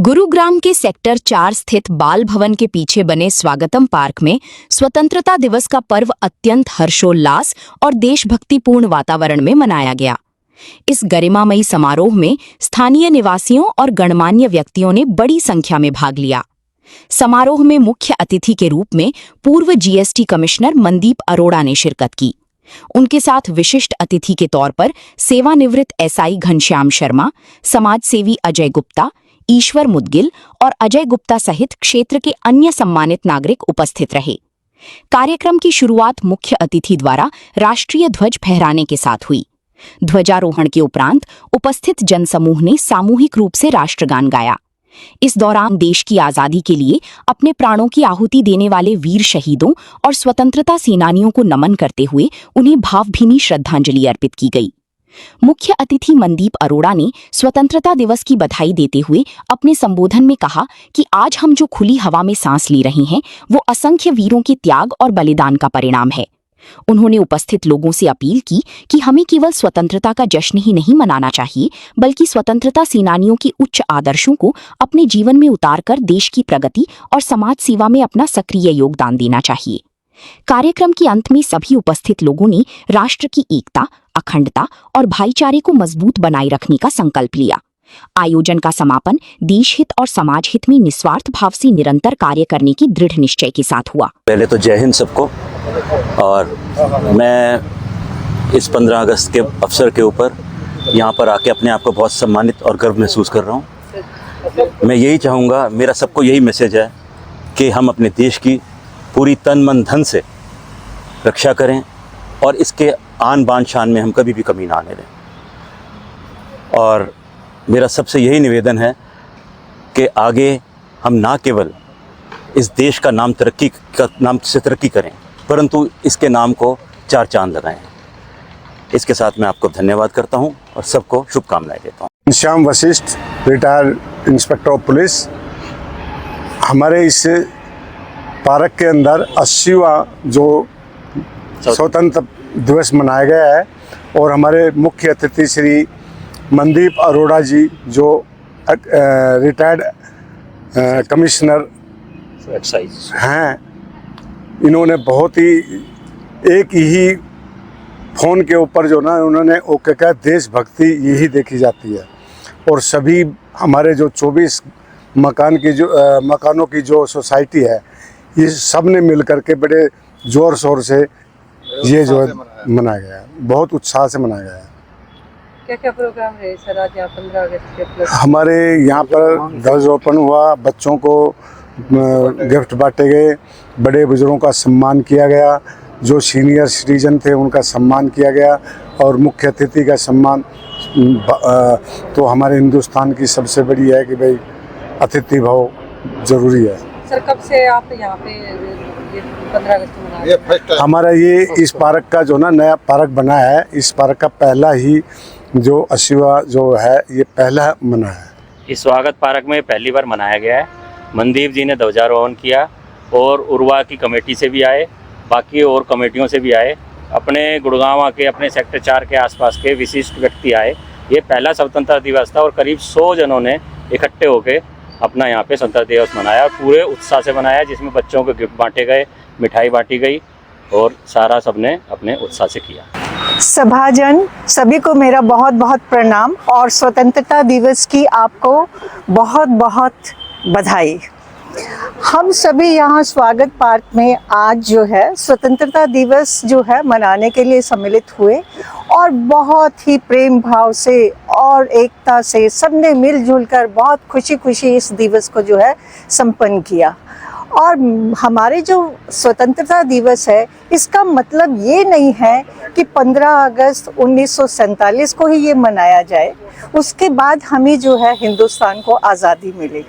गुरुग्राम के सेक्टर 4 स्थित बाल भवन के पीछे बने स्वागतम पार्क में स्वतंत्रता दिवस का पर्व अत्यंत हर्षोल्लास और देशभक्तिपूर्ण वातावरण में मनाया गया। इस गरिमामयी समारोह में स्थानीय निवासियों और गणमान्य व्यक्तियों ने बड़ी संख्या में भाग लिया। समारोह में मुख्य अतिथि के रूप में पूर्व जीएसटी कमिश्नर मनदीप अरोड़ा ने शिरकत की। उनके साथ विशिष्ट अतिथि के तौर पर सेवानिवृत्त एसआई घनश्याम शर्मा, समाजसेवी अजय गुप्ता, ईश्वर मुदगिल और अजय गुप्ता सहित क्षेत्र के अन्य सम्मानित नागरिक उपस्थित रहे। कार्यक्रम की शुरुआत मुख्य अतिथि द्वारा राष्ट्रीय ध्वज फहराने के साथ हुई। ध्वजारोहण के उपरांत उपस्थित जनसमूह ने सामूहिक रूप से राष्ट्रगान गाया। इस दौरान देश की आजादी के लिए अपने प्राणों की आहुति देने वाले वीर शहीदों और स्वतंत्रता सेनानियों को नमन करते हुए उन्हें भावभीनी श्रद्धांजलि अर्पित की गई। मुख्य अतिथि मनदीप अरोड़ा ने स्वतंत्रता दिवस की बधाई देते हुए अपने संबोधन में कहा कि आज हम जो खुली हवा में सांस ले रहे हैं वो असंख्य वीरों के त्याग और बलिदान का परिणाम है। उन्होंने उपस्थित लोगों से अपील की कि हमें केवल स्वतंत्रता का जश्न ही नहीं मनाना चाहिए, बल्कि स्वतंत्रता सेनानियों के उच्च आदर्शों को अपने जीवन में उतारकर देश की प्रगति और समाज सेवा में अपना सक्रिय योगदान देना चाहिए। कार्यक्रम के अंत में सभी उपस्थित लोगों ने राष्ट्र की एकता, अखंडता और भाईचारे को मजबूत बनाए रखने का संकल्प लिया। आयोजन का समापन देश हित और समाज हित में निस्वार्थ भाव से निरंतर कार्य करने की दृढ़ निश्चय के साथ हुआ। पहले तो जय हिंद सबको। और मैं इस 15 अगस्त के अवसर के ऊपर यहाँ पर आके अपने आप को बहुत सम्मानित और गर्व महसूस कर रहा हूँ। मैं यही चाहूँगा, मेरा सबको यही मैसेज है कि हम अपने देश की पूरी तन मन धन से रक्षा करें और इसके आन बान शान में हम कभी भी कमी ना आने दें। और मेरा सबसे यही निवेदन है कि आगे हम ना केवल इस देश का नाम से तरक्की करें, परंतु इसके नाम को 4 चांद लगाएं। इसके साथ मैं आपको धन्यवाद करता हूं और सबको शुभकामनाएं देता हूं। Ghanshyam Vashishtha, retired inspector of police. हमारे इस पार्क के अंदर 80वां जो स्वतंत्र दिवस मनाया गया है और हमारे मुख्य अतिथि श्री मनदीप अरोड़ा जी जो रिटायर्ड कमिश्नर हैं, इन्होंने बहुत ही एक ही फ़ोन के ऊपर जो ना उन्होंने वो क्या कहा, देशभक्ति यही देखी जाती है। और सभी हमारे जो 24 मकानों की जो सोसाइटी है, ये सब ने मिल करके बड़े ज़ोर शोर से ये जो मनाया गया है, बहुत उत्साह से मनाया गया है। क्या क्या प्रोग्राम है सर आज यहाँ 15 अगस्त के प्लस? हमारे यहाँ पर ध्वजारोहण हुआ, बच्चों को गिफ्ट बांटे गए, बड़े बुजुर्गों का सम्मान किया गया, जो सीनियर सिटीजन थे उनका सम्मान किया गया और मुख्य अतिथि का सम्मान। तो हमारे हिंदुस्तान की सबसे बड़ी है कि भाई अतिथि भाव जरूरी है। सर कब से आप यहाँ पे 15 अगस्त मना रहे हैं? हमारा ये इस पार्क का जो ना नया पार्क बना है, इस पार्क का पहला ही जो 80वां जो है ये पहला मना है। इस स्वागत पार्क में पहली बार मनाया गया है। मनदीप जी ने ध्वजारोहण किया और उर्वा की कमेटी से भी आए, बाकी और कमेटियों से भी आए, अपने गुड़गांव के अपने सेक्टर 4 के आसपास के विशिष्ट व्यक्ति आए। ये पहला स्वतंत्रता दिवस था और करीब 100 जनों ने इकट्ठे होकर अपना यहाँ पे स्वतंत्रता दिवस मनाया, पूरे उत्साह से मनाया, जिसमें बच्चों को गिफ्ट बांटे गए, मिठाई बांटी गई और सारा सबने अपने उत्साह से किया। सभाजन सभी को मेरा बहुत बहुत प्रणाम और स्वतंत्रता दिवस की आपको बहुत बहुत बधाई। हम सभी यहाँ स्वागत पार्क में आज जो है स्वतंत्रता दिवस जो है मनाने के लिए सम्मिलित हुए और बहुत ही प्रेम भाव से और एकता से सबने मिलजुल कर बहुत खुशी खुशी इस दिवस को जो है संपन्न किया। और हमारे जो स्वतंत्रता दिवस है इसका मतलब ये नहीं है कि 15 अगस्त 1947 को ही ये मनाया जाए। उसके बाद हमें जो है हिंदुस्तान को आज़ादी मिली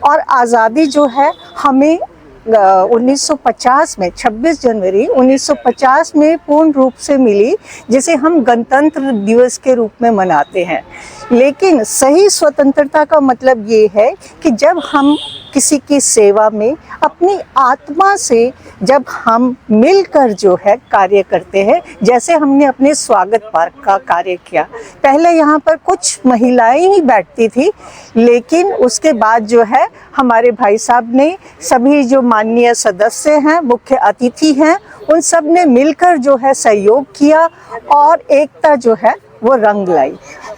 और आज़ादी जो है हमें 1950 में 26 जनवरी 1950 में पूर्ण रूप से मिली, जिसे हम गणतंत्र दिवस के रूप में मनाते हैं। लेकिन सही स्वतंत्रता का मतलब ये है कि जब हम किसी की सेवा में अपनी आत्मा से जब हम मिलकर जो है कार्य करते हैं, जैसे हमने अपने स्वागत पार्क का कार्य किया। पहले यहाँ पर कुछ महिलाएं ही बैठती थी, लेकिन उसके बाद जो है हमारे भाई साहब ने, सभी जो माननीय सदस्य हैं, मुख्य अतिथि हैं, उन सब ने मिलकर जो है सहयोग किया और एकता जो है वो रंग लाई।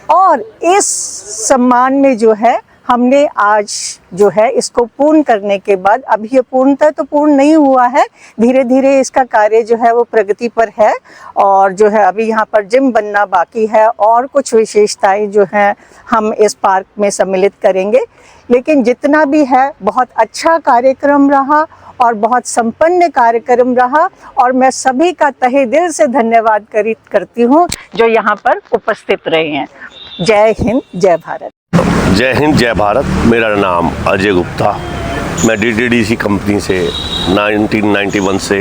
और इस सम्मान में जो है हमने आज जो है इसको पूर्ण करने के बाद, अभी ये पूर्णतः तो पूर्ण नहीं हुआ है, धीरे धीरे इसका कार्य जो है वो प्रगति पर है और जो है अभी यहाँ पर जिम बनना बाकी है और कुछ विशेषताएं जो हैं हम इस पार्क में सम्मिलित करेंगे। लेकिन जितना भी है बहुत अच्छा कार्यक्रम रहा और बहुत संपन्न कार्यक्रम रहा और मैं सभी का तहे दिल से धन्यवाद करती हूँ जो यहाँ पर उपस्थित रहे हैं। जय हिंद, जय भारत। जय हिंद, जय भारत। मेरा नाम अजय गुप्ता, मैं DTDC कंपनी से 1991 से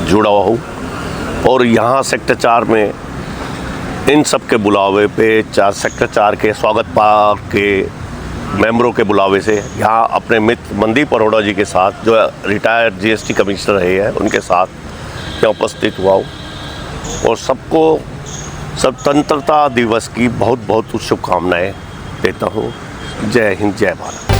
जुड़ा हुआ हूँ और यहाँ सेक्टर 4 में इन सब के बुलावे पे सेक्टर 4 के स्वागत पार्क के मेंबरों के बुलावे से यहाँ अपने मित्र मनदीप अरोड़ा जी के साथ, जो रिटायर्ड GST कमिश्नर रहे हैं, उनके साथ यहाँ उपस्थित हुआ हूँ और सबको स्वतंत्रता दिवस की बहुत बहुत शुभकामनाएं देता हूँ। जय हिंद, जय भारत।